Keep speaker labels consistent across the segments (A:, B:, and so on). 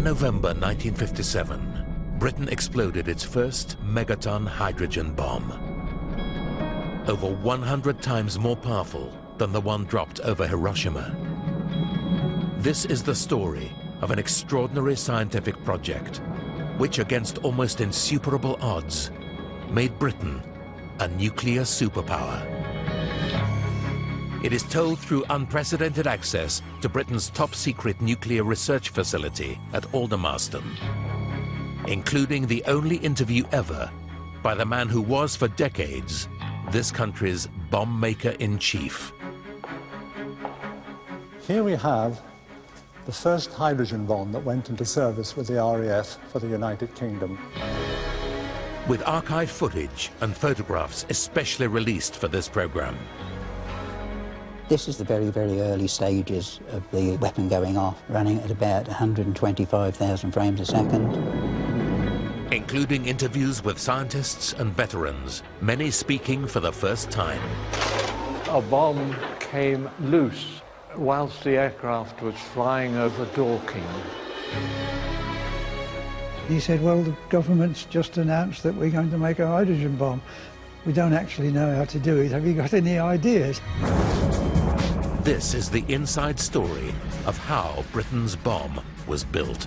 A: November 1957, Britain exploded its first megaton hydrogen bomb. Over 100 times more powerful than the one dropped over Hiroshima. This is the story of an extraordinary scientific project, which against almost insuperable odds, made Britain a nuclear superpower. It is told through unprecedented access to Britain's top-secret nuclear research facility at Aldermaston, including the only interview ever by the man who was for decades this country's bomb maker-in-chief.
B: Here we have the first hydrogen bomb that went into service with the RAF for the United Kingdom.
A: With archive footage and photographs especially released for this program.
C: This is the very, very early stages of the weapon going off, running at about 125,000 frames a second.
A: Including interviews with scientists and veterans, many speaking for the first time.
D: A bomb came loose whilst the aircraft was flying over Dorking.
E: He said, well, the government's just announced that we're going to make a hydrogen bomb. We don't actually know how to do it. Have you got any ideas?
A: This is the inside story of how Britain's bomb was built.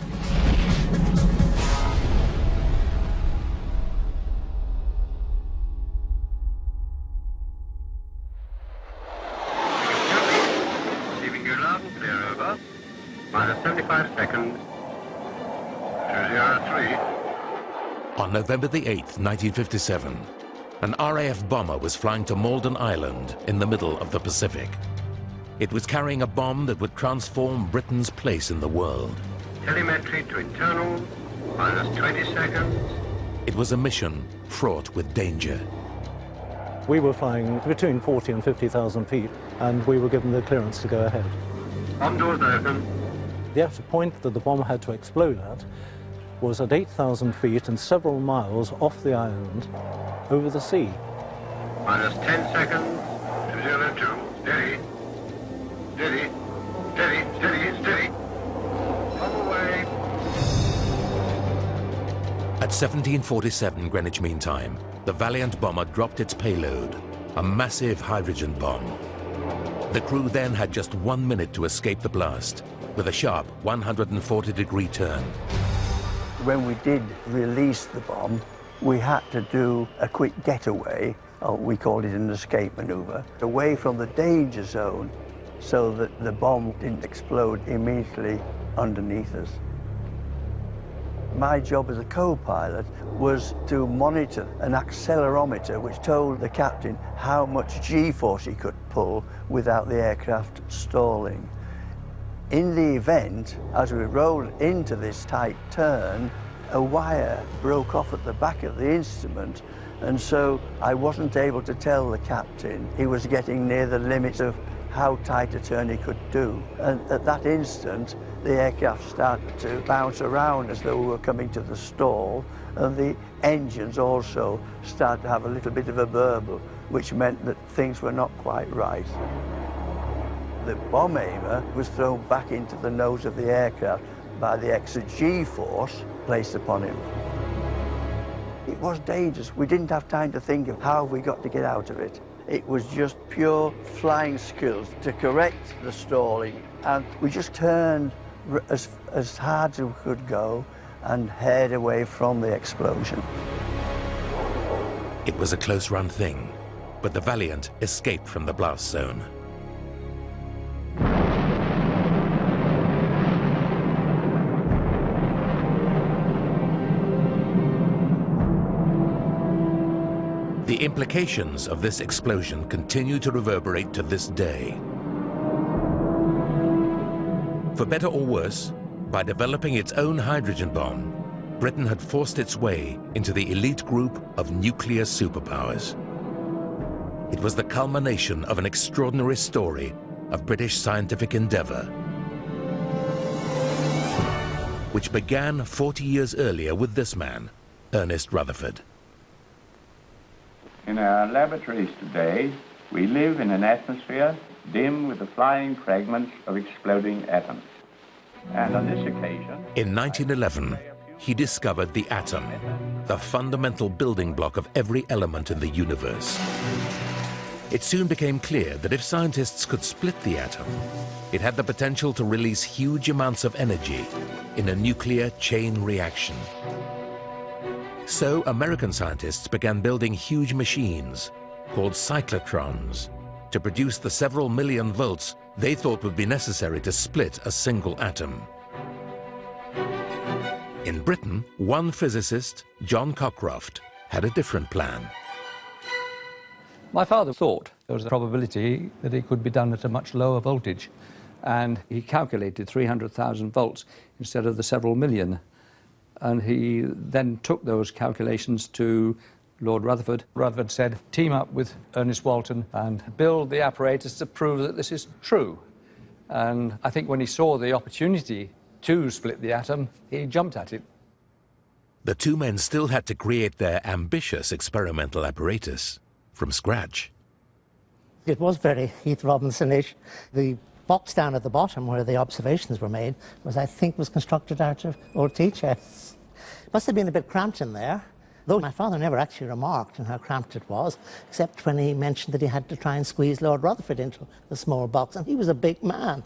F: Receiving you loud and clear, over. Minus 75 seconds. 203.
A: On November the 8th, 1957, an RAF bomber was flying to Malden Island in the middle of the Pacific. It was carrying a bomb that would transform Britain's place in the world.
F: Telemetry to internal, minus 20 seconds.
A: It was a mission fraught with danger.
G: We were flying between 40 and 50,000 feet, and we were given the clearance to go ahead.
F: Bomb doors open.
G: The actual point that the bomb had to explode at was at 8,000 feet and several miles off the island over the sea.
F: Minus 10 seconds. 202. Steady. Steady. Steady. Steady. Steady. Bomb away.
A: At 1747 Greenwich Mean Time, the valiant bomber dropped its payload, a massive hydrogen bomb. The crew then had just 1 minute to escape the blast, with a sharp 140-degree turn.
H: When we did release the bomb, we had to do a quick getaway, or we called it an escape maneuver, away from the danger zone so that the bomb didn't explode immediately underneath us. My job as a co-pilot was to monitor an accelerometer which told the captain how much G-force he could pull without the aircraft stalling. In the event, as we rolled into this tight turn, a wire broke off at the back of the instrument, and so I wasn't able to tell the captain he was getting near the limits of how tight a turn he could do. And at that instant, the aircraft started to bounce around as though we were coming to the stall, and the engines also started to have a little bit of a burble, which meant that things were not quite right. The bomb aimer was thrown back into the nose of the aircraft by the extra G-force placed upon him. It was dangerous. We didn't have time to think of how we got to get out of it. It was just pure flying skills to correct the stalling, and we just turned as hard as we could go and head away from the explosion.
A: It was a close-run thing, but the Valiant escaped from the blast zone. The implications of this explosion continue to reverberate to this day. For better or worse, by developing its own hydrogen bomb, Britain had forced its way into the elite group of nuclear superpowers. It was the culmination of an extraordinary story of British scientific endeavor, which began 40 years earlier with this man, Ernest Rutherford.
I: In our laboratories today, we live in an atmosphere dim with the flying fragments of exploding atoms. And on this occasion...
A: In 1911, he discovered the atom, the fundamental building block of every element in the universe. It soon became clear that if scientists could split the atom, it had the potential to release huge amounts of energy in a nuclear chain reaction. So American scientists began building huge machines called cyclotrons to produce the several million volts they thought would be necessary to split a single atom. In Britain, one physicist, John Cockcroft, had a different plan.
J: My father thought there was a probability that it could be done at a much lower voltage, and he calculated 300,000 volts instead of the several million. And he then took those calculations to Lord Rutherford. Rutherford said, team up with Ernest Walton and build the apparatus to prove that this is true. And I think when he saw the opportunity to split the atom, he jumped at it.
A: The two men still had to create their ambitious experimental apparatus from scratch.
K: It was very Heath Robinson-ish. The box down at the bottom where the observations were made was, I think, was constructed out of old tea chests. Must have been a bit cramped in there, though my father never actually remarked on how cramped it was, except when he mentioned that he had to try and squeeze Lord Rutherford into the small box, and he was a big man.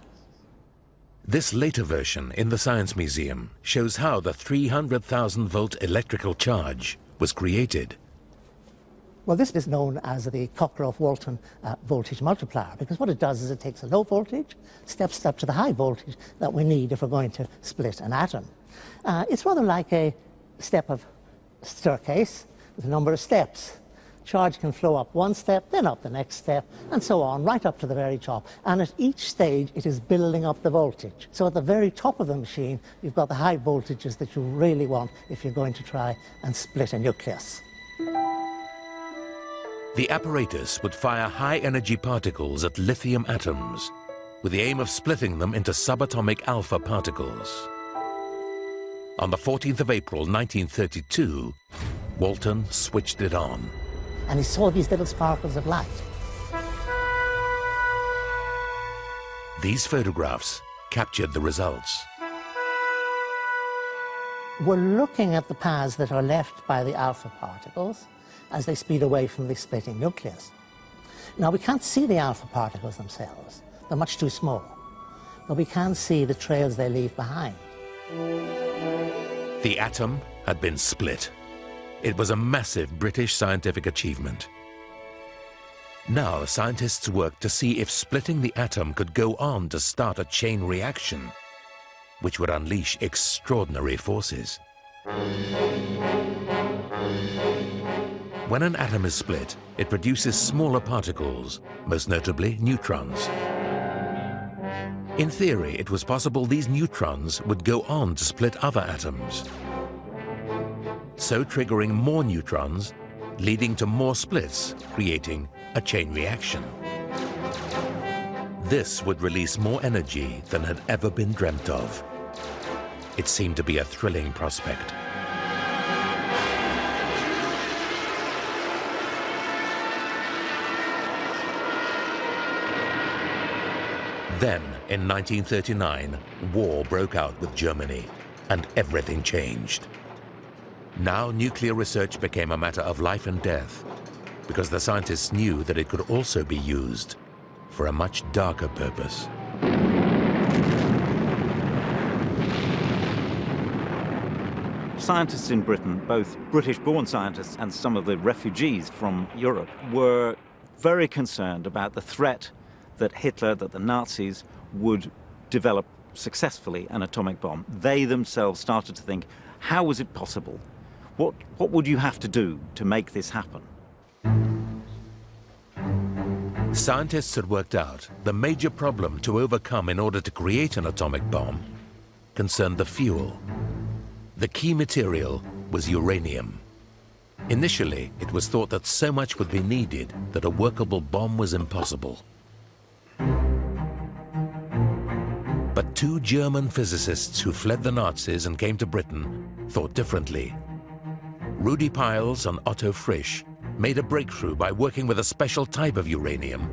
A: This later version in the Science Museum shows how the 300,000 volt electrical charge was created.
K: Well, this is known as the Cockcroft-Walton voltage multiplier, because what it does is it takes a low voltage, steps up to the high voltage that we need if we're going to split an atom. It's rather like a step of staircase with a number of steps. Charge can flow up one step, then up the next step, and so on, right up to the very top. And at each stage, it is building up the voltage. So at the very top of the machine, you've got the high voltages that you really want if you're going to try and split a nucleus.
A: The apparatus would fire high-energy particles at lithium atoms with the aim of splitting them into subatomic alpha particles. On the 14th of April, 1932, Walton switched it on.
K: And he saw these little sparkles of light.
A: These photographs captured the results.
K: We're looking at the paths that are left by the alpha particles as they speed away from the splitting nucleus. Now, we can't see the alpha particles themselves. They're much too small. But we can see the trails they leave behind.
A: The atom had been split. It was a massive British scientific achievement. Now, scientists worked to see if splitting the atom could go on to start a chain reaction, which would unleash extraordinary forces. When an atom is split, it produces smaller particles, most notably neutrons. In theory, it was possible these neutrons would go on to split other atoms, so triggering more neutrons, leading to more splits, creating a chain reaction. This would release more energy than had ever been dreamt of. It seemed to be a thrilling prospect. Then, in 1939, war broke out with Germany, and everything changed. Now, nuclear research became a matter of life and death, because the scientists knew that it could also be used for a much darker purpose.
L: Scientists in Britain, both British-born scientists and some of the refugees from Europe, were very concerned about the threat that Hitler, that the Nazis would develop successfully an atomic bomb. They themselves started to think, how was it possible? What would you have to do to make this happen?
A: Scientists had worked out the major problem to overcome in order to create an atomic bomb concerned the fuel. The key material was uranium. Initially, it was thought that so much would be needed that a workable bomb was impossible. But two German physicists who fled the Nazis and came to Britain thought differently. Rudi Piles and Otto Frisch made a breakthrough by working with a special type of uranium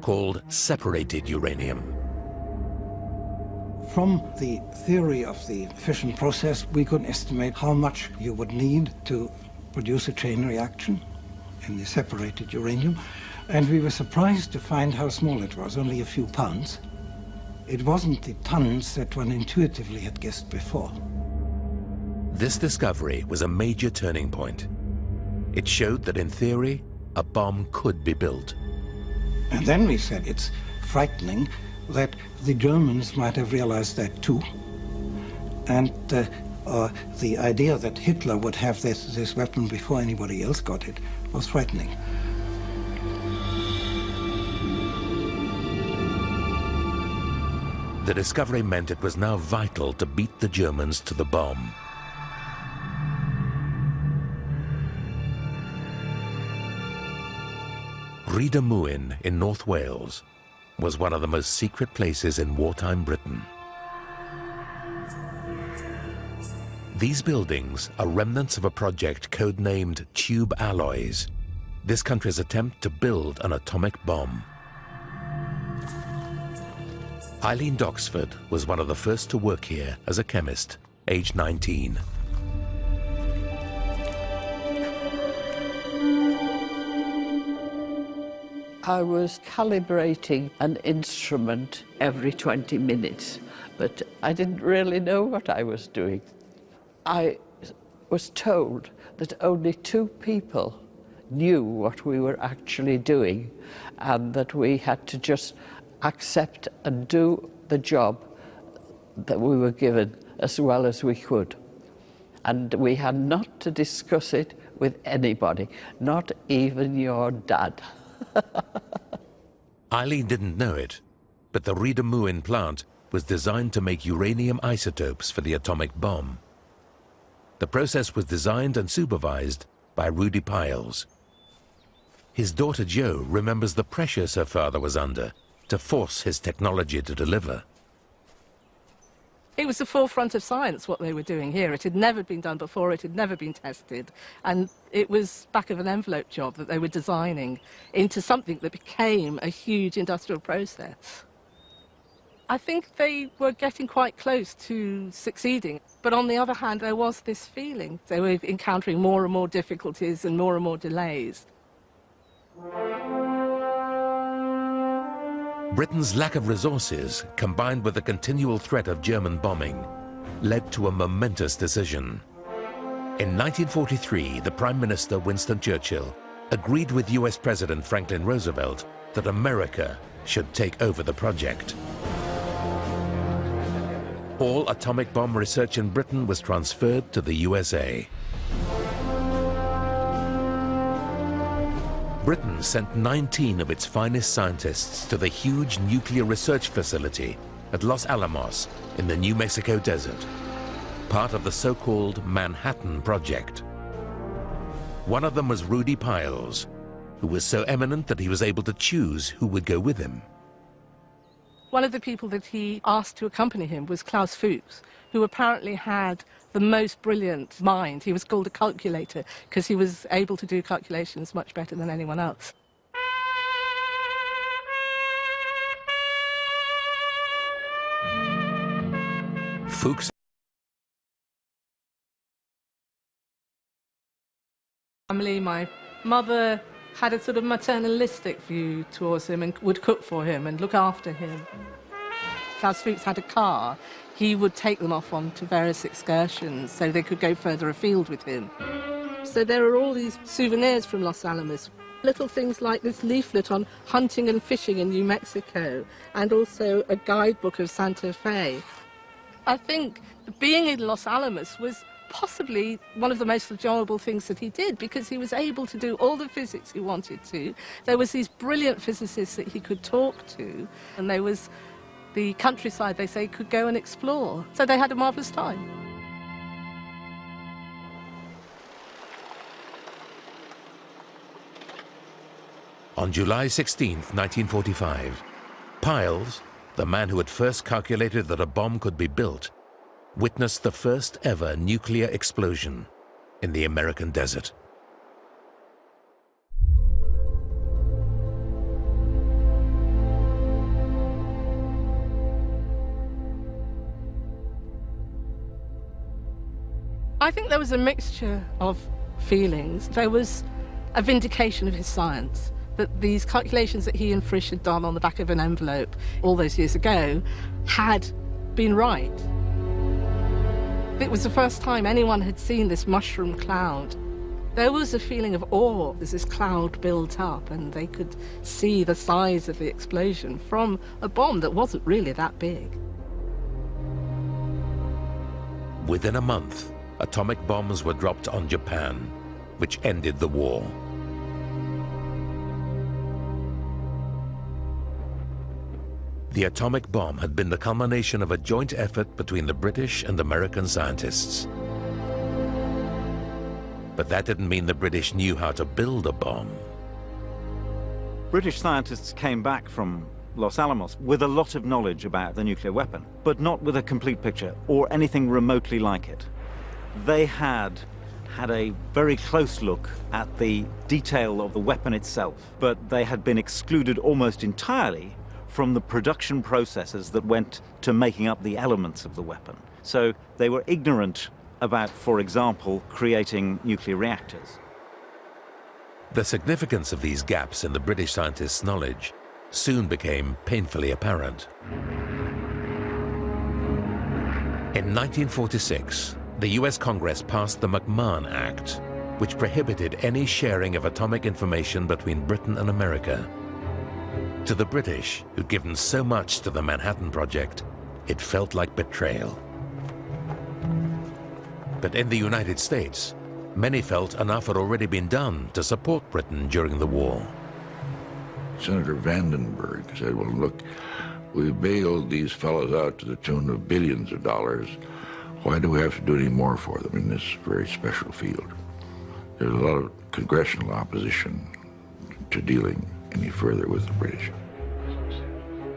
A: called separated uranium.
M: From the theory of the fission process, we could estimate how much you would need to produce a chain reaction in the separated uranium, and we were surprised to find how small it was, only a few pounds. It wasn't the tons that one intuitively had guessed before.
A: This discovery was a major turning point. It showed that in theory, a bomb could be built.
M: And then we said it's frightening that the Germans might have realized that too. And the idea that Hitler would have this weapon before anybody else got it was frightening.
A: The discovery meant it was now vital to beat the Germans to the bomb. Rhydd Mwyn in North Wales was one of the most secret places in wartime Britain. These buildings are remnants of a project codenamed Tube Alloys, this country's attempt to build an atomic bomb. Eileen Doxford was one of the first to work here as a chemist, aged 19.
N: I was calibrating an instrument every 20 minutes, but I didn't really know what I was doing. I was told that only 2 people knew what we were actually doing, and that we had to just accept and do the job that we were given as well as we could. And we had not to discuss it with anybody, not even your dad.
A: Eileen didn't know it, but the Rhydd Mwyn plant was designed to make uranium isotopes for the atomic bomb. The process was designed and supervised by Rudy Piles. His daughter Jo remembers the pressures her father was under to force his technology to deliver.
O: It was the forefront of science, what they were doing here. It had never been done before, it had never been tested, and it was back of an envelope job that they were designing into something that became a huge industrial process. I think they were getting quite close to succeeding, but on the other hand, there was this feeling. They were encountering more and more difficulties and more delays.
A: Britain's lack of resources, combined with the continual threat of German bombing, led to a momentous decision. In 1943, the Prime Minister Winston Churchill agreed with US President Franklin Roosevelt that America should take over the project. All atomic bomb research in Britain was transferred to the USA. Britain sent 19 of its finest scientists to the huge nuclear research facility at Los Alamos in the New Mexico desert, part of the so-called Manhattan Project. One of them was Rudy Piles, who was so eminent that he was able to choose who would go with him.
O: One of the people that he asked to accompany him was Klaus Fuchs, who apparently had the most brilliant mind. He was called a calculator because he was able to do calculations much better than anyone else.
A: Fuchs
O: family, my mother had a sort of maternalistic view towards him and would cook for him and look after him. Klaus Fuchs had a car. He would take them off onto various excursions so they could go further afield with him. So there are all these souvenirs from Los Alamos. Little things like this leaflet on hunting and fishing in New Mexico, and also a guidebook of Santa Fe. I think being in Los Alamos was possibly one of the most enjoyable things that he did, because he was able to do all the physics he wanted to. There was these brilliant physicists that he could talk to, and there was the countryside, they say, could go and explore. So they had a marvellous time.
A: On July 16th, 1945, Piles, the man who had first calculated that a bomb could be built, witnessed the first ever nuclear explosion in the American desert.
O: I think there was a mixture of feelings. There was a vindication of his science, that these calculations that he and Frisch had done on the back of an envelope all those years ago had been right. It was the first time anyone had seen this mushroom cloud. There was a feeling of awe as this cloud built up, and they could see the size of the explosion from a bomb that wasn't really that big.
A: Within a month, atomic bombs were dropped on Japan, which ended the war. The atomic bomb had been the culmination of a joint effort between the British and American scientists. But that didn't mean the British knew how to build a bomb.
L: British scientists came back from Los Alamos with a lot of knowledge about the nuclear weapon, but not with a complete picture or anything remotely like it. They had a very close look at the detail of the weapon itself, but they had been excluded almost entirely from the production processes that went to making up the elements of the weapon. So they were ignorant about, for example, creating nuclear reactors.
A: The significance of these gaps in the British scientists' knowledge soon became painfully apparent. In 1946, the US Congress passed the McMahon Act, which prohibited any sharing of atomic information between Britain and America. To the British, who'd given so much to the Manhattan Project, it felt like betrayal. But in the United States, many felt enough had already been done to support Britain during the war.
P: Senator Vandenberg said, well, look, we bailed these fellows out to the tune of billions of dollars. Why do we have to do any more for them in this very special field? There's a lot of congressional opposition to dealing any further with the British.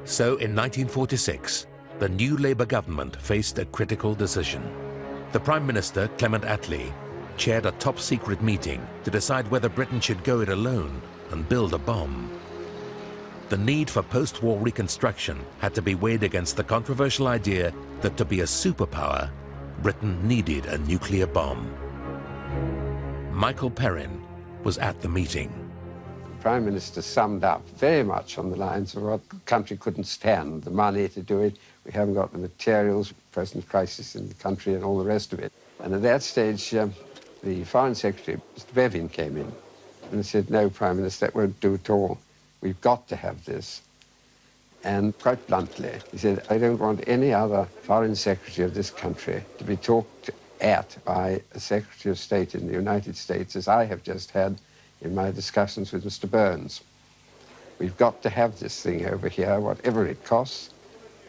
A: So in 1946, the new Labour government faced a critical decision. The Prime Minister, Clement Attlee, chaired a top-secret meeting to decide whether Britain should go it alone and build a bomb. The need for post-war reconstruction had to be weighed against the controversial idea that to be a superpower, Britain needed a nuclear bomb. Michael Perrin was at the meeting.
Q: The Prime Minister summed up very much on the lines of what the country couldn't stand, the money to do it, we haven't got the materials, present crisis in the country and all the rest of it. And at that stage, the Foreign Secretary, Mr. Bevin, came in and said, no, Prime Minister, that won't do at all. We've got to have this. And quite bluntly, he said, I don't want any other Foreign Secretary of this country to be talked at by a Secretary of State in the United States, as I have just had in my discussions with Mr. Burns. We've got to have this thing over here, whatever it costs,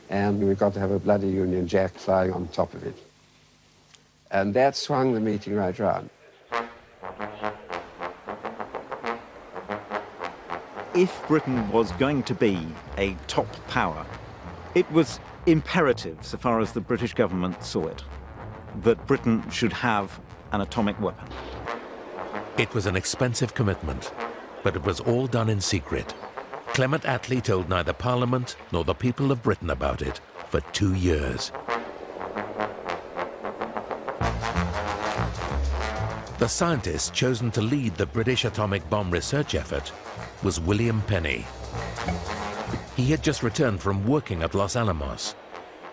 Q: and we've got to have a bloody Union Jack flying on top of it. And that swung the meeting right round.
L: If Britain was going to be a top power, it was imperative, so far as the British government saw it, that Britain should have an atomic weapon.
A: It was an expensive commitment, but it was all done in secret. Clement Attlee told neither Parliament nor the people of Britain about it for 2 years. The scientist chosen to lead the British atomic bomb research effort was William Penny. He had just returned from working at Los Alamos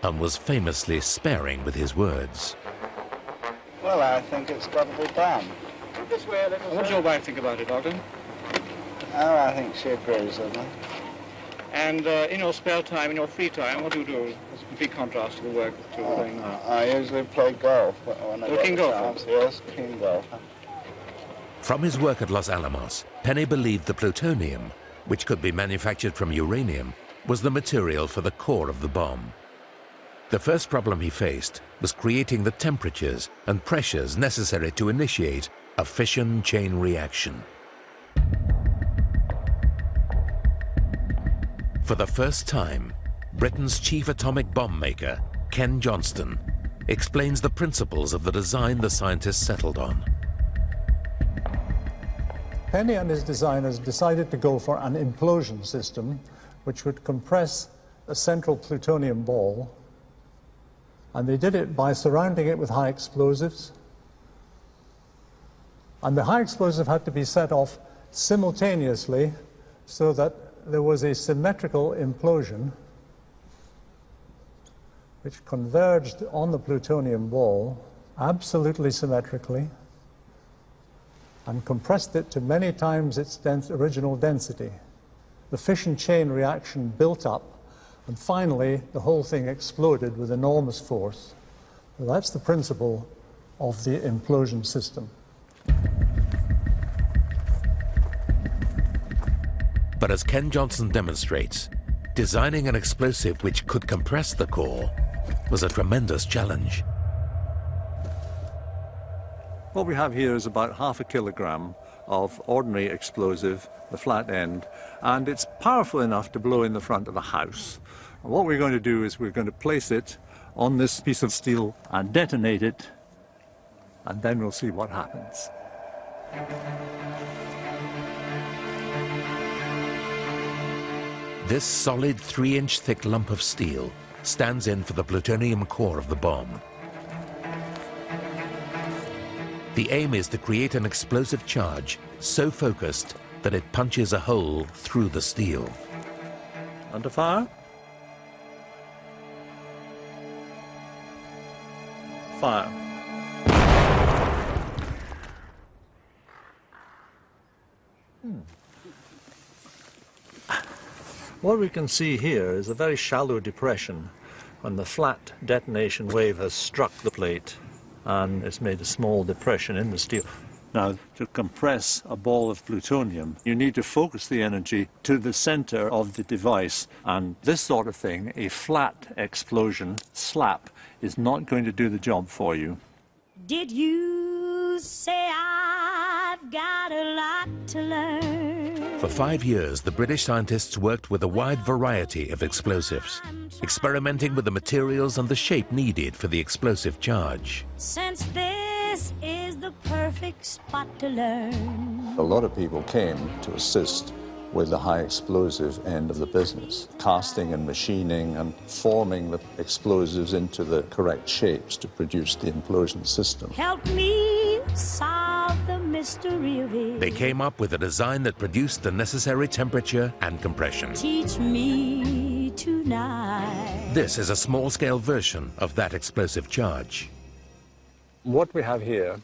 A: and was famously sparing with his words.
R: Well, I think it's got to be done.
S: What does your wife think about it, Doctor?
R: Oh, I think she agrees with me.
S: And in your spare time, in your free time, what do you do? It's a complete contrast to the work that you're doing now.
R: I usually play golf. When I get the chance. Yes, keen golfer.
A: From his work at Los Alamos, Penny believed the plutonium, which could be manufactured from uranium, was the material for the core of the bomb. The first problem he faced was creating the temperatures and pressures necessary to initiate a fission chain reaction. For the first time, Britain's chief atomic bomb maker, Ken Johnston, explains the principles of the design the scientists settled on.
B: Penny and his designers decided to go for an implosion system which would compress a central plutonium ball, and they did it by surrounding it with high explosives And the high explosive had to be set off simultaneously so that there was a symmetrical implosion which converged on the plutonium ball absolutely symmetrically and compressed it to many times its original density. The fission chain reaction built up, and finally the whole thing exploded with enormous force. So that's the principle of the implosion system.
A: But as Ken Johnson demonstrates, designing an explosive which could compress the core was a tremendous challenge.
D: What we have here is about 0.5 kilogram of ordinary explosive, the flat end, and it's powerful enough to blow in the front of a house. And what we're going to do is we're going to place it on this piece of steel and detonate it, and then we'll see what happens.
A: This solid 3-inch thick lump of steel stands in for the plutonium core of the bomb. The aim is to create an explosive charge so focused that it punches a hole through the steel.
D: Under fire. Fire. What we can see here is a very shallow depression when the flat detonation wave has struck the plate and it's made a small depression in the steel. Now, to compress a ball of plutonium, you need to focus the energy to the center of the device, and this sort of thing, a flat explosion, slap, is not going to do the job for you.
T: Did you say I've got a lot to learn?
A: For 5 years, the British scientists worked with a wide variety of explosives, experimenting with the materials and the shape needed for the explosive charge.
T: Since this is the perfect spot to learn.
U: A lot of people came to assist with the high explosive end of the business, casting and machining and forming the explosives into the correct shapes to produce the implosion system.
T: Help me solve the mystery of it.
A: They came up with a design that produced the necessary temperature and compression.
T: Teach me tonight.
A: This is a small-scale version of that explosive charge.
D: What we have here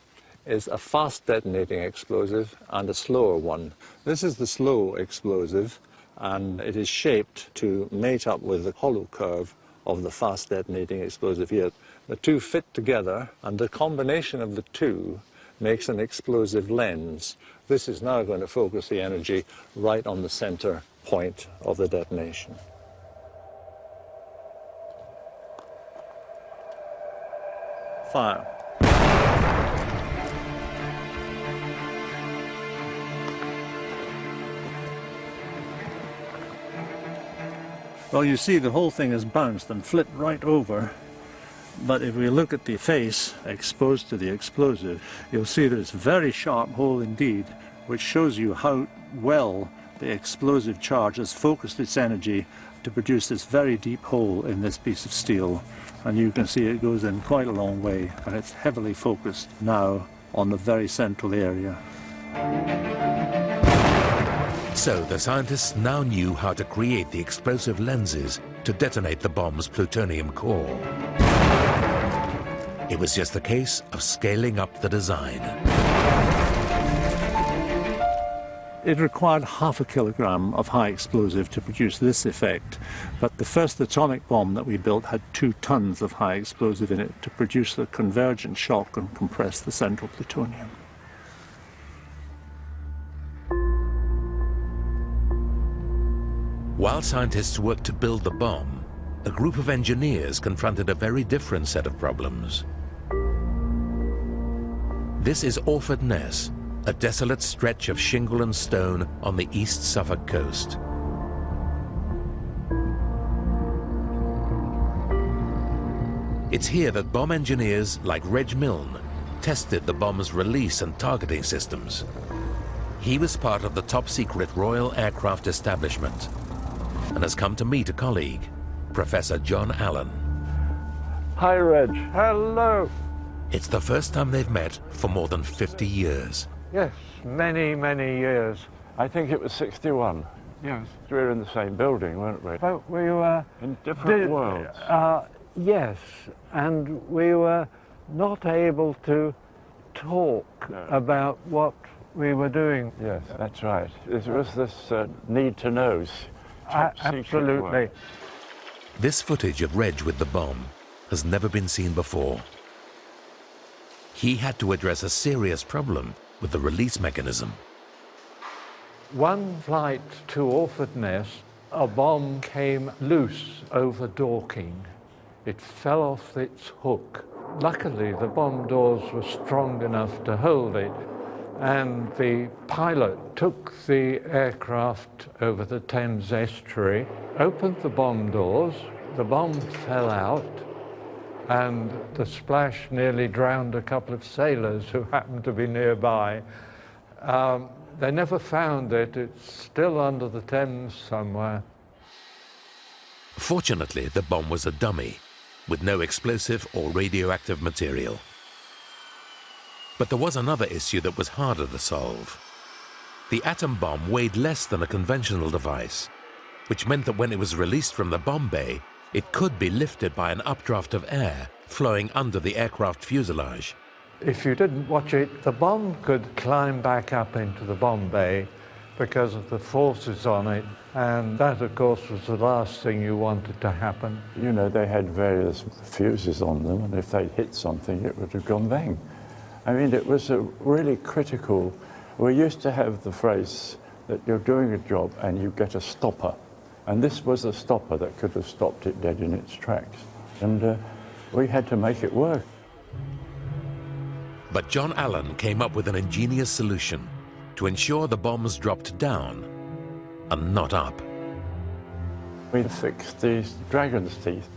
D: is a fast detonating explosive and a slower one. This is the slow explosive, and it is shaped to mate up with the hollow curve of the fast detonating explosive here. The two fit together, and the combination of the two makes an explosive lens. This is now going to focus the energy right on the center point of the detonation. Fire. Well, you see the whole thing is bounced and flipped right over, but if we look at the face exposed to the explosive, you'll see that it's a very sharp hole indeed, which shows you how well the explosive charge has focused its energy to produce this very deep hole in this piece of steel. And you can see it goes in quite a long way, and it's heavily focused now on the very central area.
A: So the scientists now knew how to create the explosive lenses to detonate the bomb's plutonium core. It was just a case of scaling up the design.
D: It required 0.5 kilogram of high explosive to produce this effect, but the first atomic bomb that we built had 2 tons of high explosive in it to produce the convergent shock and compress the central plutonium.
A: While scientists worked to build the bomb, a group of engineers confronted a very different set of problems. This is Orford Ness, a desolate stretch of shingle and stone on the East Suffolk coast. It's here that bomb engineers like Reg Milne tested the bomb's release and targeting systems. He was part of the top-secret Royal Aircraft establishment and has come to meet a colleague, Professor John Allen.
D: Hi, Reg. Hello.
A: It's the first time they've met for more than 50 years.
C: Yes, many, many years. I think it was 61. Yes. We were in the same building, weren't we? But we were... in different worlds. Yes, and we were not able to talk about what we were doing. Yes, that's right. There was this need to know. Absolutely.
A: This footage of Reg with the bomb has never been seen before. He had to address a serious problem with the release mechanism.
C: One flight to Orford Nest, a bomb came loose over Dorking. It fell off its hook. Luckily, the bomb doors were strong enough to hold it, and the pilot took the aircraft over the Thames estuary, opened the bomb doors, the bomb fell out, and the splash nearly drowned a couple of sailors who happened to be nearby. They never found it. It's still under the Thames somewhere.
A: Fortunately, the bomb was a dummy, with no explosive or radioactive material. But there was another issue that was harder to solve. The atom bomb weighed less than a conventional device, which meant that when it was released from the bomb bay, it could be lifted by an updraft of air flowing under the aircraft fuselage.
C: If you didn't watch it, the bomb could climb back up into the bomb bay because of the forces on it, and that, of course, was the last thing you wanted to happen. You know, they had various fuses on them, and if they hit something, it would have gone bang. I mean, it was a really critical... We used to have the phrase that you're doing a job and you get a stopper, and this was a stopper that could have stopped it dead in its tracks, and we had to make it work.
A: But John Allen came up with an ingenious solution to ensure the bombs dropped down and not up.
C: We fixed these dragon's teeth.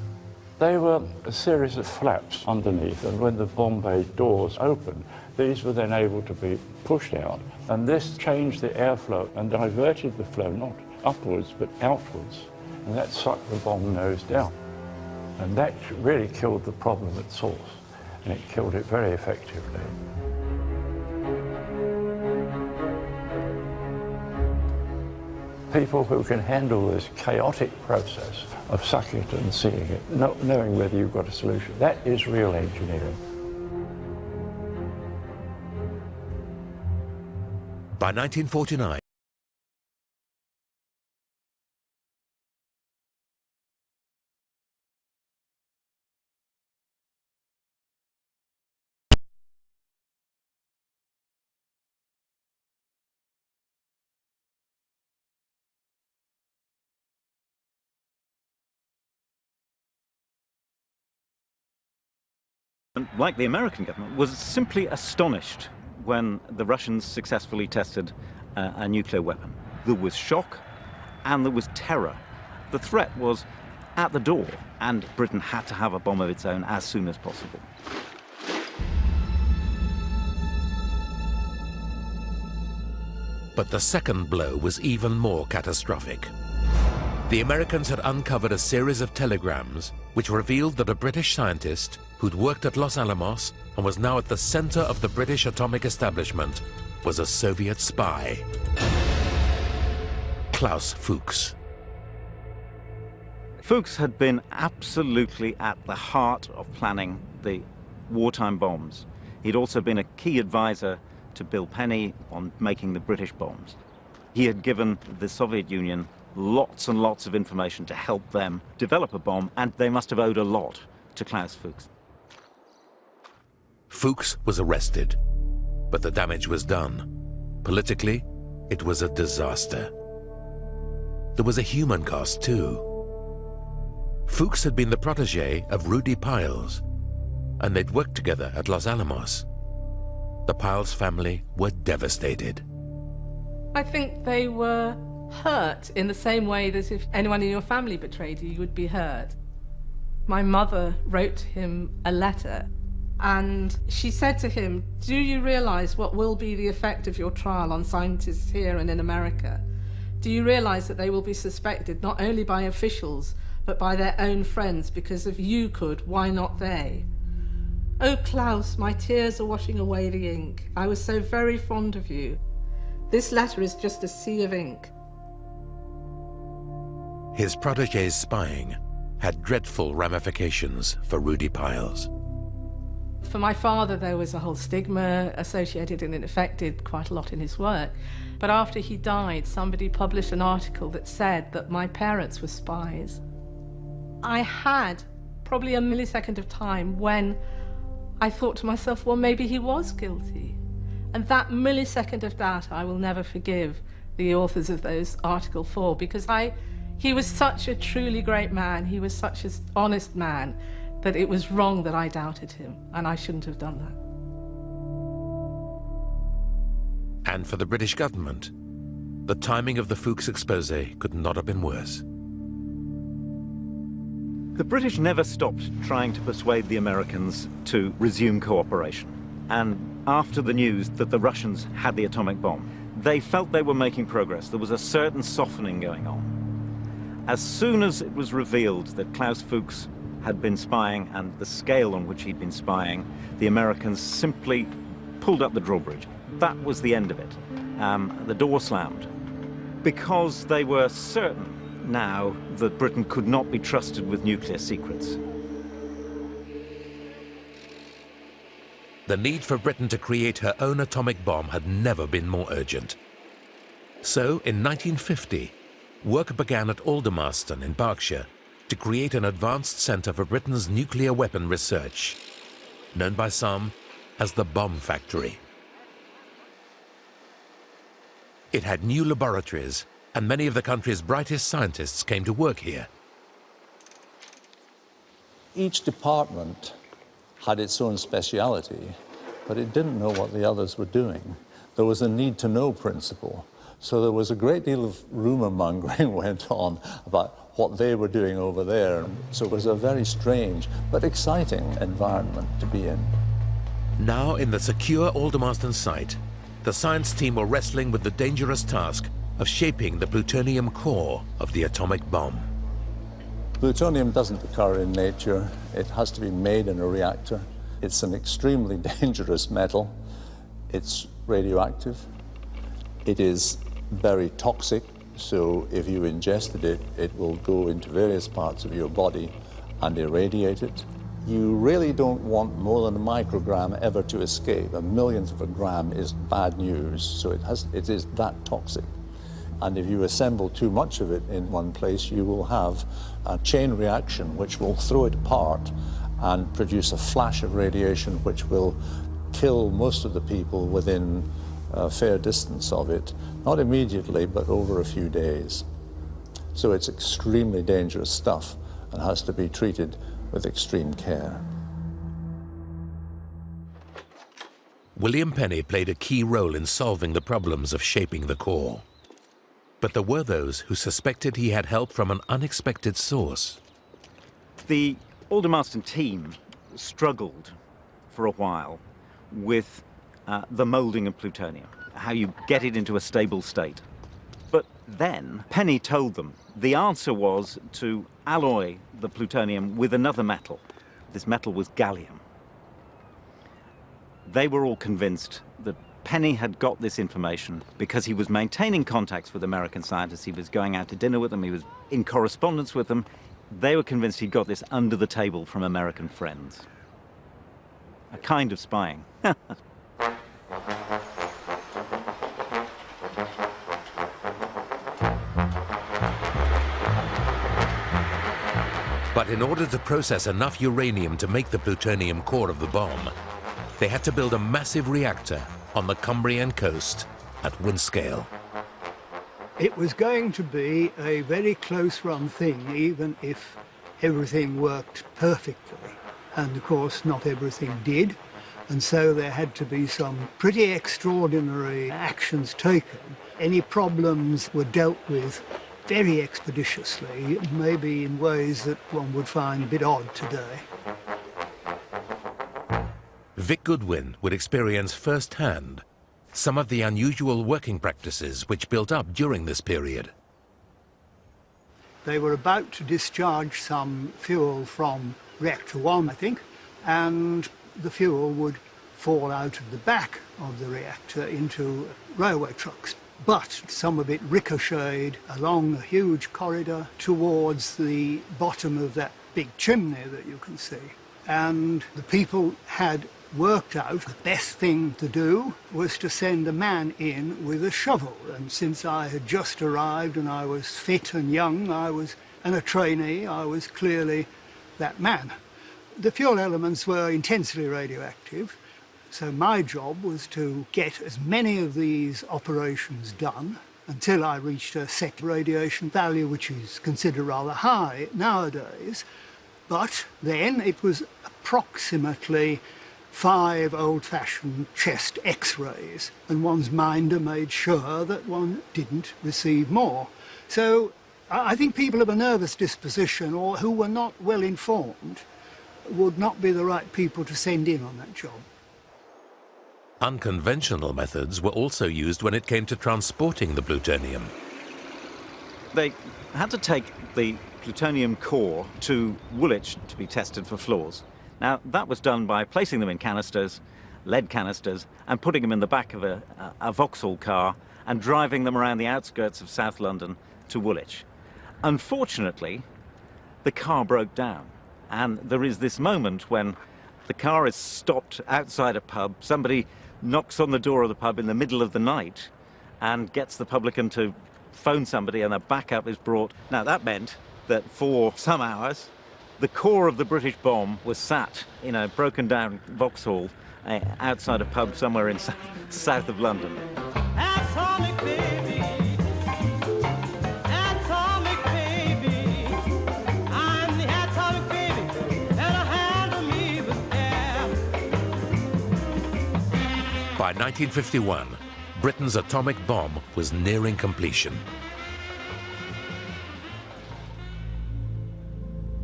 C: They were a series of flaps underneath, and when the bomb bay doors opened, these were then able to be pushed out, and this changed the airflow and diverted the flow not upwards but outwards, and that sucked the bomb nose down. And that really killed the problem at source, and it killed it very effectively. People who can handle this chaotic process of sucking it and seeing it, not knowing whether you've got a solution, that is real engineering.
A: By 1949,
L: like the American government, was simply astonished when the Russians successfully tested a nuclear weapon. There was shock and there was terror. The threat was at the door, and Britain had to have a bomb of its own as soon as possible.
A: But the second blow was even more catastrophic. The Americans had uncovered a series of telegrams which revealed that a British scientist who'd worked at Los Alamos and was now at the center of the British atomic establishment was a Soviet spy. Klaus Fuchs.
L: Fuchs had been absolutely at the heart of planning the wartime bombs. He'd also been a key advisor to Bill Penny on making the British bombs. He had given the Soviet Union lots and lots of information to help them develop a bomb, and they must have owed a lot to Klaus Fuchs.
A: Fuchs was arrested, but the damage was done. Politically, it was a disaster. There was a human cost too. Fuchs had been the protege of Rudy Piles, and they'd worked together at Los Alamos. The Piles family were devastated.
O: I think they were hurt in the same way that if anyone in your family betrayed you, you would be hurt. My mother wrote him a letter, and she said to him, "Do you realize what will be the effect of your trial on scientists here and in America? Do you realize that they will be suspected not only by officials, but by their own friends, because if you could, why not they?" "Oh, Klaus, my tears are washing away the ink. I was so very fond of you. This letter is just a sea of ink."
A: His protégé's spying had dreadful ramifications for Rudy Piles.
O: For my father, there was a whole stigma associated, and it affected quite a lot in his work. But after he died, somebody published an article that said that my parents were spies. I had probably a millisecond of time when I thought to myself, well, maybe he was guilty. And that millisecond of doubt I will never forgive the authors of those articles for, because he was such a truly great man, he was such an honest man, that it was wrong that I doubted him, and I shouldn't have done that.
A: And for the British government, the timing of the Fuchs exposé could not have been worse.
L: The British never stopped trying to persuade the Americans to resume cooperation. And after the news that the Russians had the atomic bomb, they felt they were making progress. There was a certain softening going on. As soon as it was revealed that Klaus Fuchs had been spying and the scale on which he'd been spying, the Americans simply pulled up the drawbridge. That was the end of it. The door slammed. Because they were certain now that Britain could not be trusted with nuclear secrets.
A: The need for Britain to create her own atomic bomb had never been more urgent. So, in 1950, work began at Aldermaston in Berkshire to create an advanced centre for Britain's nuclear weapon research, known by some as the Bomb Factory. It had new laboratories, and many of the country's brightest scientists came to work here.
U: Each department had its own speciality, but it didn't know what the others were doing. There was a need-to-know principle. So there was a great deal of rumour-mongering went on about what they were doing over there. So it was a very strange but exciting environment to be in.
A: Now, in the secure Aldermaston site, the science team were wrestling with the dangerous task of shaping the plutonium core of the atomic bomb.
U: Plutonium doesn't occur in nature. It has to be made in a reactor. It's an extremely dangerous metal. It's radioactive. It is very toxic, so if you ingested it, it will go into various parts of your body and irradiate it. You really don't want more than a microgram ever to escape. A millionth of a gram is bad news, so it is that toxic. And if you assemble too much of it in one place, you will have a chain reaction which will throw it apart and produce a flash of radiation which will kill most of the people within a fair distance of it, not immediately, but over a few days. So it's extremely dangerous stuff and has to be treated with extreme care.
A: William Penny played a key role in solving the problems of shaping the core. But there were those who suspected he had help from an unexpected source.
L: The Aldermaston team struggled for a while with the moulding of plutonium, how you get it into a stable state. But then Penny told them the answer was to alloy the plutonium with another metal. This metal was gallium. They were all convinced that Penny had got this information because he was maintaining contacts with American scientists, he was going out to dinner with them, he was in correspondence with them. They were convinced he'd got this under the table from American friends. A kind of spying.
A: But in order to process enough uranium to make the plutonium core of the bomb, they had to build a massive reactor on the Cumbrian coast at Windscale.
E: It was going to be a very close-run thing, even if everything worked perfectly. And of course, not everything did. And so there had to be some pretty extraordinary actions taken. Any problems were dealt with very expeditiously, maybe in ways that one would find a bit odd today.
A: Vic Goodwin would experience firsthand some of the unusual working practices which built up during this period.
E: They were about to discharge some fuel from reactor 1, I think, and the fuel would fall out of the back of the reactor into railway trucks. But some of it ricocheted along a huge corridor towards the bottom of that big chimney that you can see. And the people had worked out the best thing to do was to send a man in with a shovel. And since I had just arrived and I was fit and young, and a trainee, I was clearly that man. The fuel elements were intensely radioactive, so my job was to get as many of these operations done until I reached a set radiation value, which is considered rather high nowadays. But then it was approximately 5 old-fashioned chest X-rays, and one's minder made sure that one didn't receive more. So I think people of a nervous disposition or who were not well informed would not be the right people to send in on that job.
A: Unconventional methods were also used when it came to transporting the plutonium.
L: They had to take the plutonium core to Woolwich to be tested for flaws. Now, that was done by placing them in canisters, lead canisters, and putting them in the back of a Vauxhall car and driving them around the outskirts of South London to Woolwich. Unfortunately, the car broke down, and there is this moment when the car is stopped outside a pub, somebody knocks on the door of the pub in the middle of the night and gets the publican to phone somebody, and a backup is brought. Now, that meant that for some hours, the core of the British bomb was sat in a broken-down Vauxhall outside a pub somewhere in south of London.
G: Atomic baby, atomic baby, I'm the atomic baby, and I handle me with care.
A: By 1951, Britain's atomic bomb was nearing completion.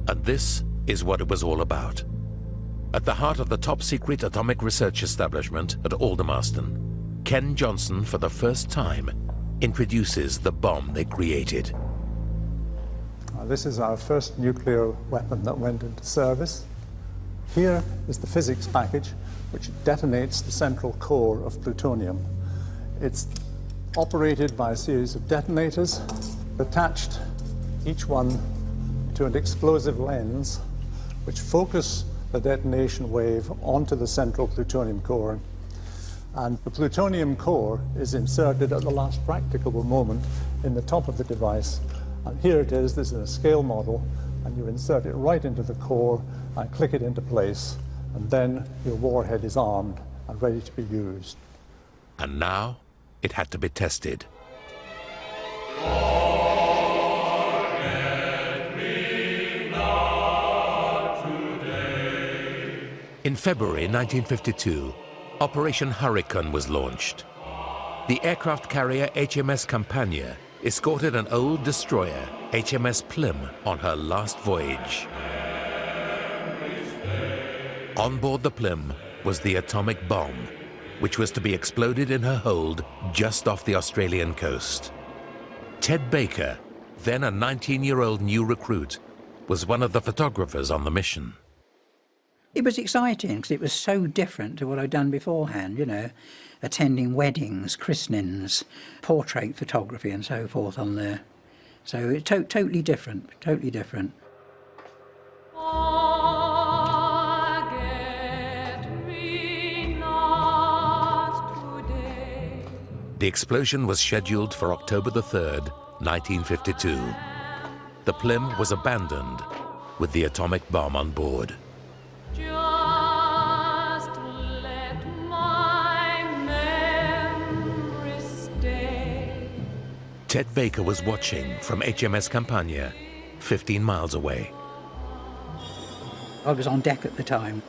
A: And this is what it was all about. At the heart of the top-secret atomic research establishment at Aldermaston, Ken Johnson, for the first time, introduces the bomb they created.
B: This is our first nuclear weapon that went into service. Here is the physics package, which detonates the central core of plutonium. It's operated by a series of detonators, attached, each one to an explosive lens, which focus the detonation wave onto the central plutonium core. And the plutonium core is inserted at the last practicable moment in the top of the device. And here it is. This is a scale model, and you insert it right into the core and click it into place, and then your warhead is armed and ready to be used.
A: And now it had to be tested. In February 1952, Operation Hurricane was launched. The aircraft carrier HMS Campania escorted an old destroyer, HMS Plym, on her last voyage. On board the Plym was the atomic bomb, which was to be exploded in her hold just off the Australian coast. Ted Baker, then a 19-year-old new recruit, was one of the photographers on the mission.
V: It was exciting because it was so different to what I'd done beforehand, you know, attending weddings, christenings, portrait photography and so forth on there. So it's totally different, totally different.
A: The explosion was scheduled for October the 3rd, 1952. The Plym was abandoned with the atomic bomb on board.
G: Just let my memory stay.
A: Ted Baker was watching from HMS Campania, 15 miles away.
V: I was on deck at the time.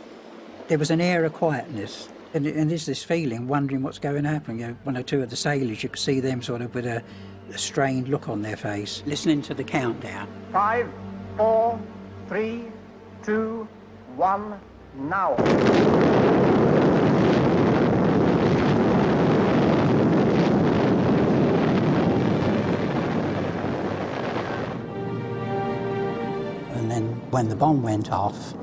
V: There was an air of quietness, and there's this feeling, wondering what's going to happen. You know, one or two of the sailors, you could see them sort of with a strained look on their face, listening to the countdown.
W: 5, 4, 3, 2, 1, now.
V: And then when the bomb went off,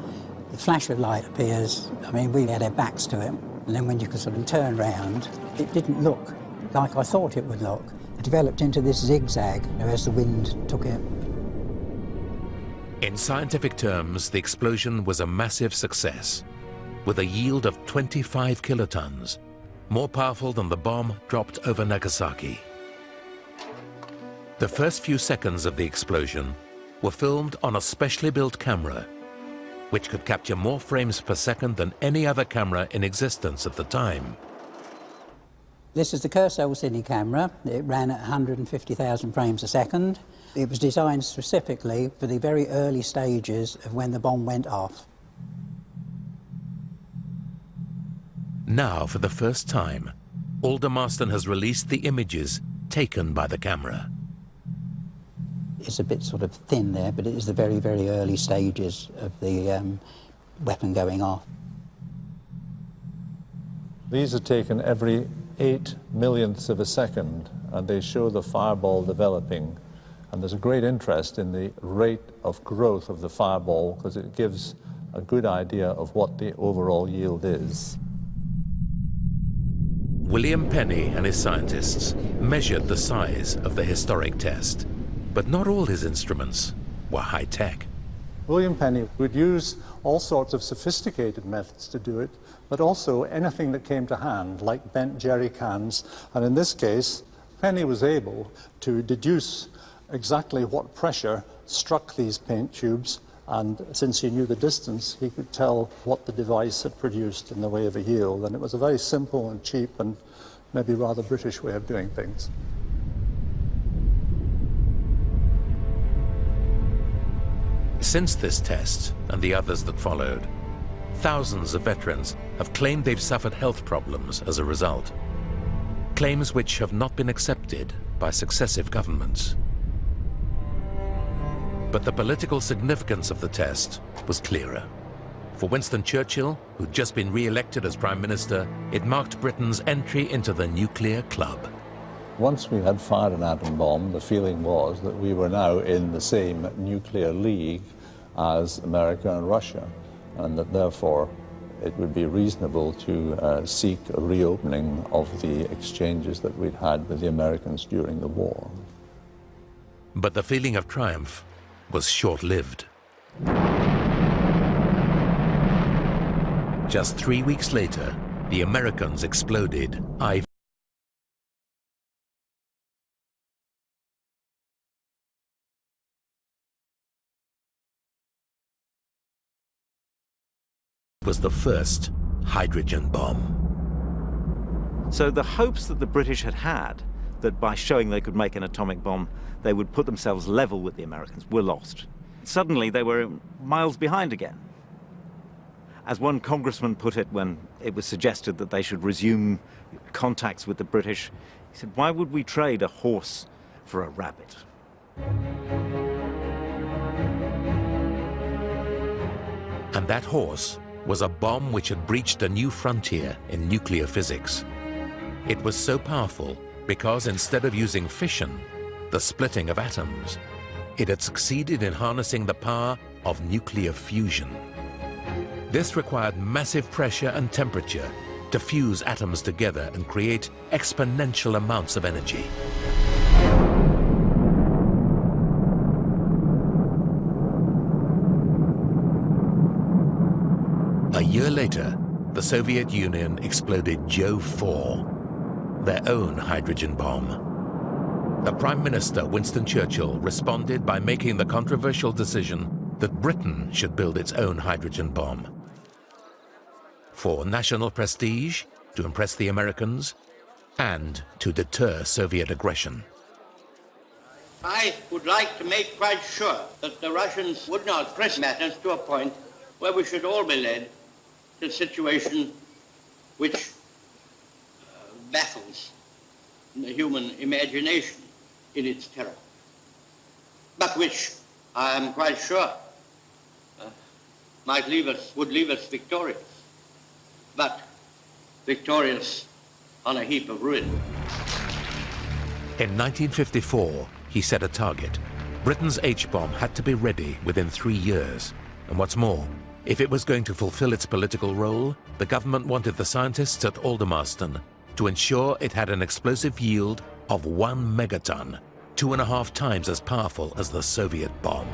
V: The flash of light appears, I mean, we had our backs to it, and then when you could sort of turn round, it didn't look like I thought it would look. It developed into this zigzag as the wind took it.
A: In scientific terms, the explosion was a massive success, with a yield of 25 kilotons, more powerful than the bomb dropped over Nagasaki. The first few seconds of the explosion were filmed on a specially built camera, which could capture more frames per second than any other camera in existence at the time.
V: This is the Kersel Cine camera. It ran at 150,000 frames a second. It was designed specifically for the very early stages of when the bomb went off.
A: Now, for the first time, Aldermaston has released the images taken by the camera.
V: It's a bit sort of thin there, but it is the very, very early stages of the weapon going off.
U: These are taken every 8 millionths of a second, and they show the fireball developing. And there's a great interest in the rate of growth of the fireball because it gives a good idea of what the overall yield is.
A: William Penny and his scientists measured the size of the historic test, but not all his instruments were high-tech.
B: William Penny would use all sorts of sophisticated methods to do it, but also anything that came to hand, like bent jerry cans. And in this case, Penny was able to deduce exactly what pressure struck these paint tubes, and since he knew the distance, he could tell what the device had produced in the way of a yield. And it was a very simple and cheap and maybe rather British way of doing things.
A: Since this test and the others that followed, thousands of veterans have claimed they've suffered health problems as a result. Claims which have not been accepted by successive governments. But the political significance of the test was clearer. For Winston Churchill, who'd just been re-elected as Prime Minister, it marked Britain's entry into the nuclear club.
U: Once we had fired an atom bomb, the feeling was that we were now in the same nuclear league as America and Russia, and that therefore it would be reasonable to seek a reopening of the exchanges that we'd had with the Americans during the war.
A: But the feeling of triumph was short-lived. Just 3 weeks later, the Americans exploded IV was the first hydrogen bomb.
L: So the hopes that the British had had that by showing they could make an atomic bomb, they would put themselves level with the Americans, were lost. Suddenly they were miles behind again. As one congressman put it when it was suggested that they should resume contacts with the British, he said, "Why would we trade a horse for a rabbit?"
A: And that horse was a bomb which had breached a new frontier in nuclear physics. It was so powerful because instead of using fission, the splitting of atoms, it had succeeded in harnessing the power of nuclear fusion. This required massive pressure and temperature to fuse atoms together and create exponential amounts of energy. A year later, the Soviet Union exploded Joe 4, their own hydrogen bomb. The Prime Minister, Winston Churchill, responded by making the controversial decision that Britain should build its own hydrogen bomb. For national prestige, to impress the Americans, and to deter Soviet aggression.
F: I would like to make quite sure that the Russians would not press matters to a point where we should all be led to a situation which baffles the human imagination in its terror, but which I am quite sure would leave us victorious, but victorious on a heap of ruin.
A: In 1954, he set a target. Britain's H-bomb had to be ready within 3 years. And what's more, If it was going to fulfill its political role, the government wanted the scientists at Aldermaston to ensure it had an explosive yield of 1 megaton, 2.5 times as powerful as the Soviet bomb.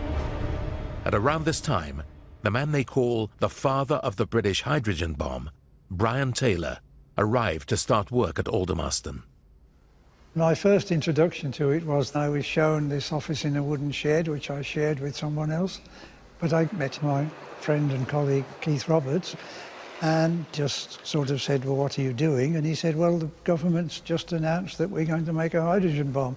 A: At around this time, the man they call the father of the British hydrogen bomb, Brian Taylor, arrived to start work at Aldermaston.
E: My first introduction to it was I was shown this office in a wooden shed, which I shared with someone else. But I met my friend and colleague Keith Roberts and just sort of said, well, what are you doing? And he said, well, the government's just announced that we're going to make a hydrogen bomb.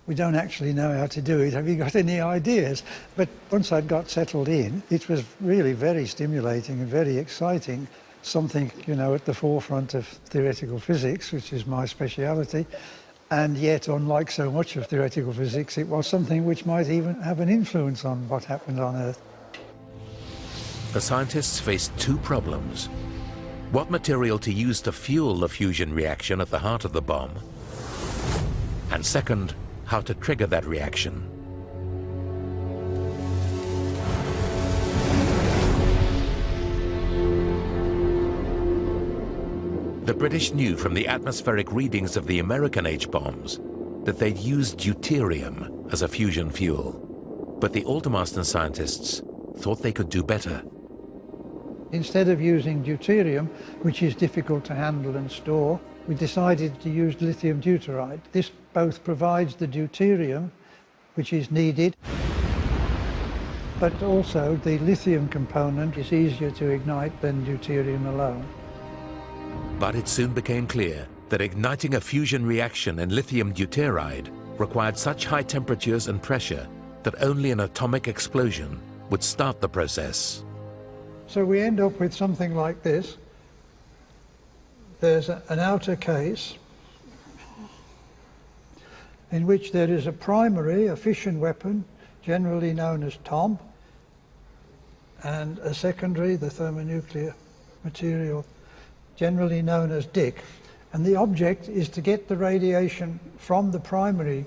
E: We don't actually know how to do it. Have you got any ideas? But once I'd got settled in, it was really very stimulating and very exciting. Something, you know, at the forefront of theoretical physics, which is my speciality. And yet, unlike so much of theoretical physics, it was something which might even have an influence on what happened on Earth.
A: The scientists faced two problems: what material to use to fuel the fusion reaction at the heart of the bomb, and second, how to trigger that reaction. The British knew from the atmospheric readings of the American H-bombs that they'd used deuterium as a fusion fuel. But the Aldermaston scientists thought they could do better.
E: Instead of using deuterium, which is difficult to handle and store, we decided to use lithium deuteride. This both provides the deuterium, which is needed, but also the lithium component is easier to ignite than deuterium alone.
A: But it soon became clear that igniting a fusion reaction in lithium deuteride required such high temperatures and pressure that only an atomic explosion would start the process.
E: So we end up with something like this. There's an outer case in which there is a primary, a fission weapon, generally known as Tom, and a secondary, the thermonuclear material, generally known as Dick. And the object is to get the radiation from the primary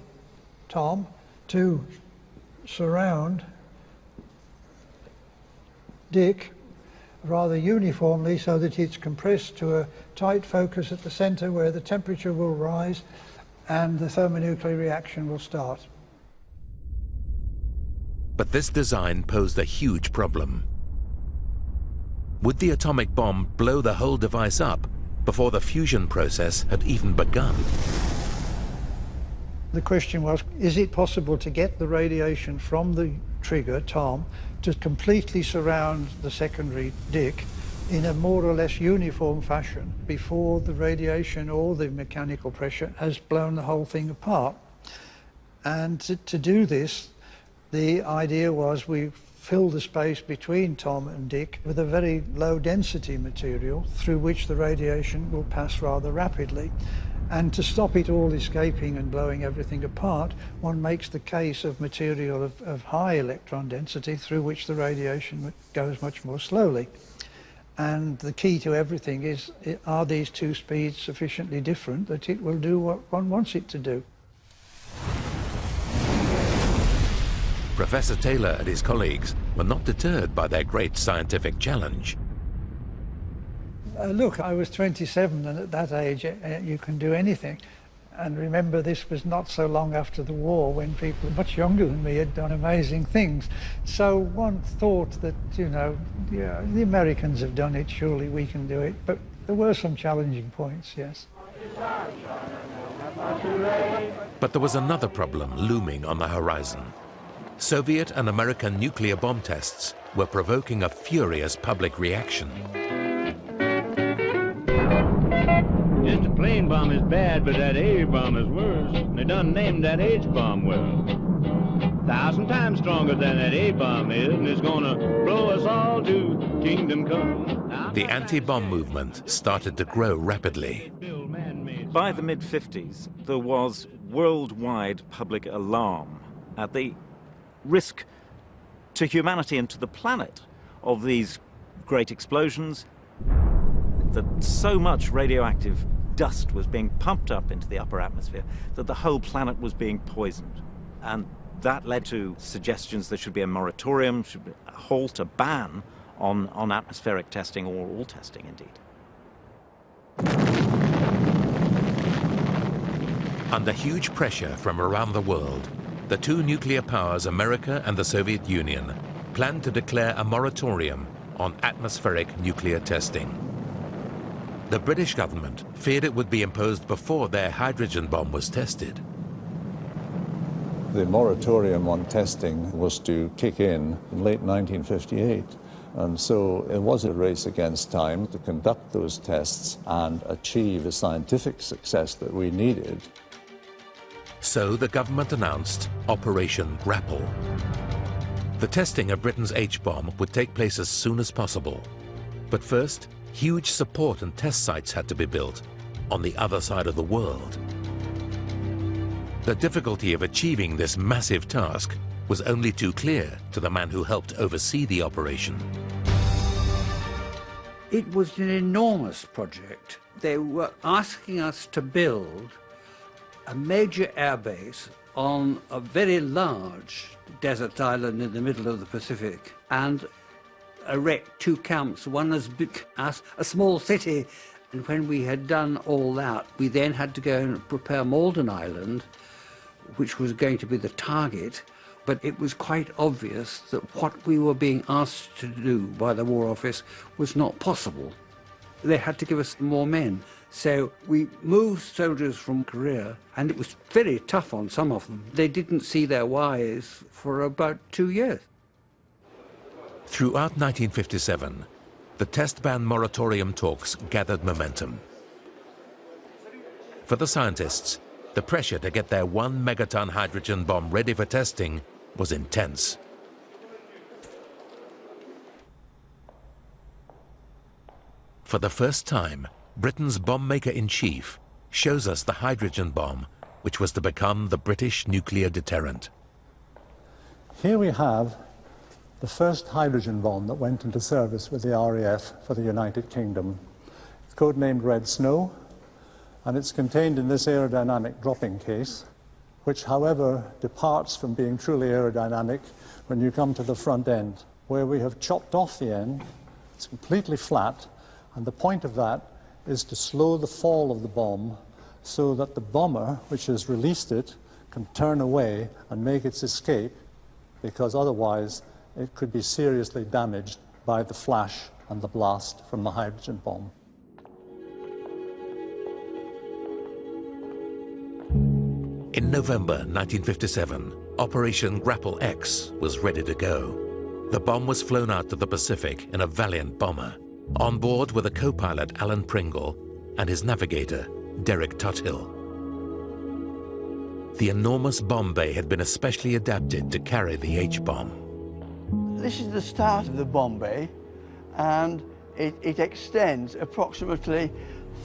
E: Tom to surround Dick rather uniformly so that it's compressed to a tight focus at the center where the temperature will rise and the thermonuclear reaction will start.
A: But this design posed a huge problem. Would the atomic bomb blow the whole device up before the fusion process had even begun?
E: The question was, is it possible to get the radiation from the trigger, Tom, to completely surround the secondary Dick in a more or less uniform fashion before the radiation or the mechanical pressure has blown the whole thing apart? And to do this, the idea was we fill the space between Tom and Dick with a very low density material through which the radiation will pass rather rapidly. And to stop it all escaping and blowing everything apart, one makes the case of material of high electron density through which the radiation goes much more slowly. And the key to everything is, are these two speeds sufficiently different that it will do what one wants it to do?
A: Professor Taylor and his colleagues were not deterred by their great scientific challenge.
E: Look, I was 27, and at that age you can do anything. And remember, this was not so long after the war when people much younger than me had done amazing things. So one thought that, you know, yeah, the Americans have done it, surely we can do it. But there were some challenging points, yes.
A: But there was another problem looming on the horizon. Soviet and American nuclear bomb tests were provoking a furious public reaction.
H: Just a plain bomb is bad, but that A-bomb is worse. They done named that H-bomb well. 1,000 times stronger than that A-bomb is, and it's gonna blow us all to kingdom come.
A: The anti-bomb movement started to grow rapidly.
L: By the mid-50s, there was worldwide public alarm at the risk to humanity and to the planet of these great explosions, that so much radioactive dust was being pumped up into the upper atmosphere that the whole planet was being poisoned. And that led to suggestions there should be a moratorium, should be a halt, a ban on atmospheric testing, or all testing indeed.
A: Under huge pressure from around the world, the two nuclear powers, America and the Soviet Union, planned to declare a moratorium on atmospheric nuclear testing. The British government feared it would be imposed before their hydrogen bomb was tested.
U: The moratorium on testing was to kick in late 1958. And so it was a race against time to conduct those tests and achieve the scientific success that we needed.
A: So the government announced Operation Grapple. The testing of Britain's H-bomb would take place as soon as possible. But first, huge support and test sites had to be built on the other side of the world. The difficulty of achieving this massive task was only too clear to the man who helped oversee the operation.
I: It was an enormous project. They were asking us to build a major airbase on a very large desert island in the middle of the Pacific and erect two camps, one as big as a small city. And when we had done all that, we then had to go and prepare Malden Island, which was going to be the target. But it was quite obvious that what we were being asked to do by the War Office was not possible. They had to give us more men. So we moved soldiers from Korea, and it was very tough on some of them. They didn't see their wives for about 2 years.
A: Throughout 1957, the test ban moratorium talks gathered momentum. For the scientists, the pressure to get their 1 megaton hydrogen bomb ready for testing was intense. For the first time, Britain's bomb maker-in-chief shows us the hydrogen bomb, which was to become the British nuclear deterrent.
B: Here we have the first hydrogen bomb that went into service with the RAF for the United Kingdom. It's codenamed Red Snow, and it's contained in this aerodynamic dropping case, which, however, departs from being truly aerodynamic when you come to the front end, where we have chopped off the end. It's completely flat, and the point of that is to slow the fall of the bomb so that the bomber, which has released it, can turn away and make its escape, because otherwise it could be seriously damaged by the flash and the blast from the hydrogen bomb.
A: In November 1957, Operation Grapple X was ready to go. The bomb was flown out to the Pacific in a Valiant bomber. On board were the co-pilot Alan Pringle and his navigator, Derek Tuthill. The enormous bomb bay had been especially adapted to carry the H-bomb.
J: This is the start of the bomb bay, and it extends approximately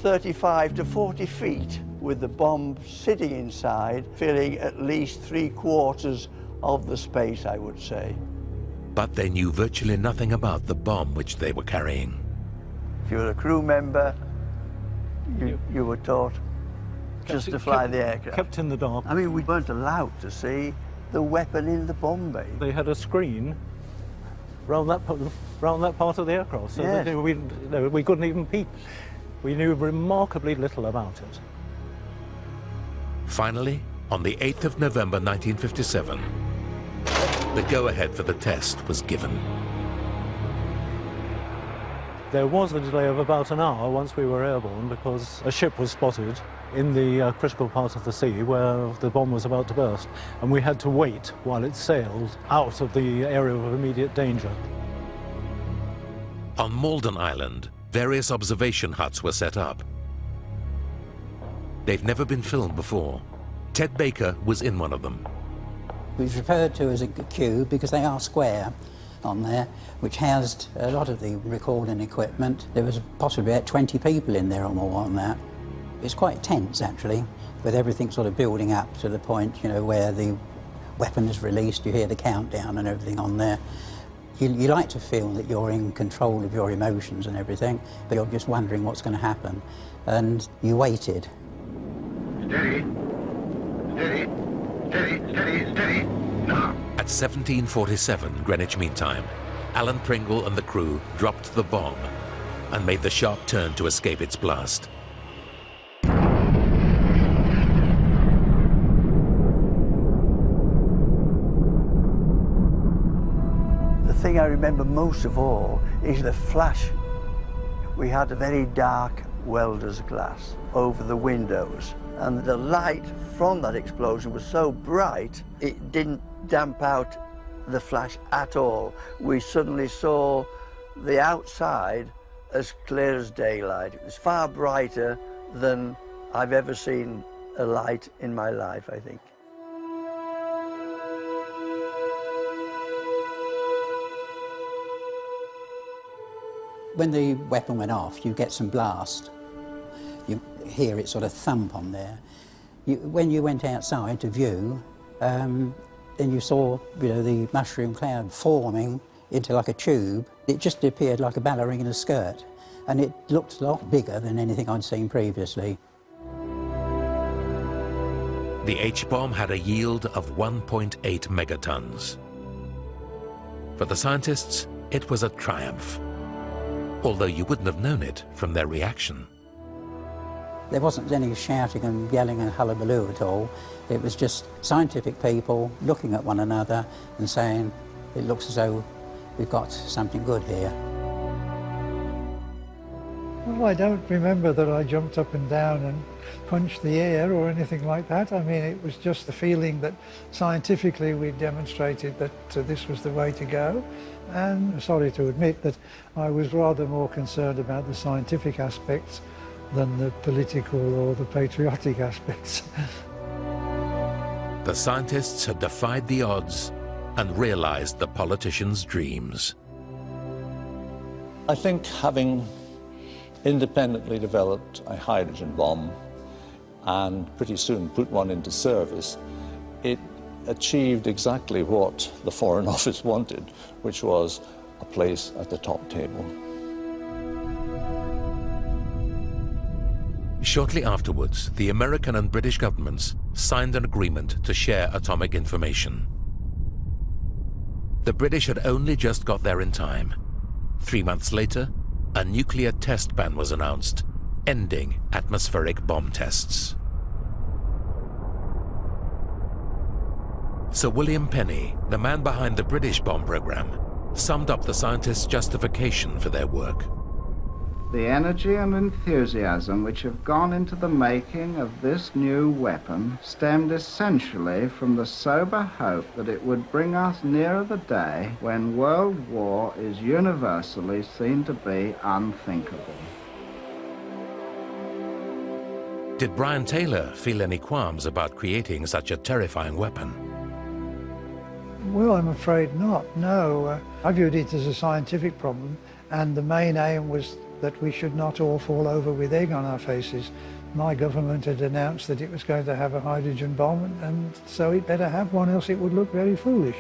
J: 35 to 40 feet, with the bomb sitting inside, filling at least 3/4 of the space, I would say.
A: But they knew virtually nothing about the bomb which they were carrying.
J: If you were a crew member, you were taught just to fly the aircraft.
D: Kept in the dark.
J: I mean, we weren't allowed to see the weapon in the bomb bay.
D: They had a screen round that part of the aircraft, so
J: Yes.
D: that we couldn't even peep. We knew remarkably little about it.
A: Finally, on the 8th of November 1957, the go-ahead for the test was given.
D: There was a delay of about an hour once we were airborne, because a ship was spotted in the critical part of the sea where the bomb was about to burst, and we had to wait while it sailed out of the area of immediate danger.
A: On Malden Island, various observation huts were set up. They've never been filmed before. Ted Baker was in one of them.
V: It was referred to as a cube because they are square on there, which housed a lot of the recording equipment. There was possibly about 20 people in there or more on that. It's quite tense, actually, with everything sort of building up to the point, you know, where the weapon is released, you hear the countdown and everything on there. You like to feel that you're in control of your emotions and everything, but you're just wondering what's going to happen. And you waited.
K: Steady, steady, steady, steady, steady, now.
A: At 17:47 Greenwich Mean Time, Alan Pringle and the crew dropped the bomb and made the sharp turn to escape its blast.
J: The thing I remember most of all is the flash. We had a very dark welder's glass over the windows, and the light from that explosion was so bright it didn't damp out the flash at all. We suddenly saw the outside as clear as daylight. It was far brighter than I've ever seen a light in my life, I think.
V: When the weapon went off, you get some blast. You hear it sort of thump on there. When you went outside to view, then you saw, the mushroom cloud forming into like a tube. It just appeared like a ballerina skirt, and it looked a lot bigger than anything I'd seen previously.
A: The H-bomb had a yield of 1.8 megatons. For the scientists, it was a triumph, although you wouldn't have known it from their reaction.
V: There wasn't any shouting and yelling and hullabaloo at all. It was just scientific people looking at one another and saying, it looks as though we've got something good here.
B: Well, I don't remember that I jumped up and down and punched the air or anything like that. I mean, it was just the feeling that scientifically we demonstrated that this was the way to go. And I'm sorry to admit that I was rather more concerned about the scientific aspects than the political or the patriotic aspects.
A: The scientists had defied the odds and realized the politicians' dreams.
U: I think having independently developed a hydrogen bomb and pretty soon put one into service, it achieved exactly what the Foreign Office wanted, which was a place at the top table.
A: Shortly afterwards, the American and British governments signed an agreement to share atomic information. The British had only just got there in time. 3 months later, a nuclear test ban was announced, ending atmospheric bomb tests. Sir William Penny, the man behind the British bomb program, summed up the scientists' justification for their work.
M: The energy and enthusiasm which have gone into the making of this new weapon stemmed essentially from the sober hope that it would bring us nearer the day when world war is universally seen to be unthinkable.
A: Did Brian Taylor feel any qualms about creating such a terrifying weapon?
B: Well, I'm afraid not, no. I viewed it as a scientific problem, and the main aim was that we should not all fall over with egg on our faces. My government had announced that it was going to have a hydrogen bomb, and so it better have one, else it would look very foolish.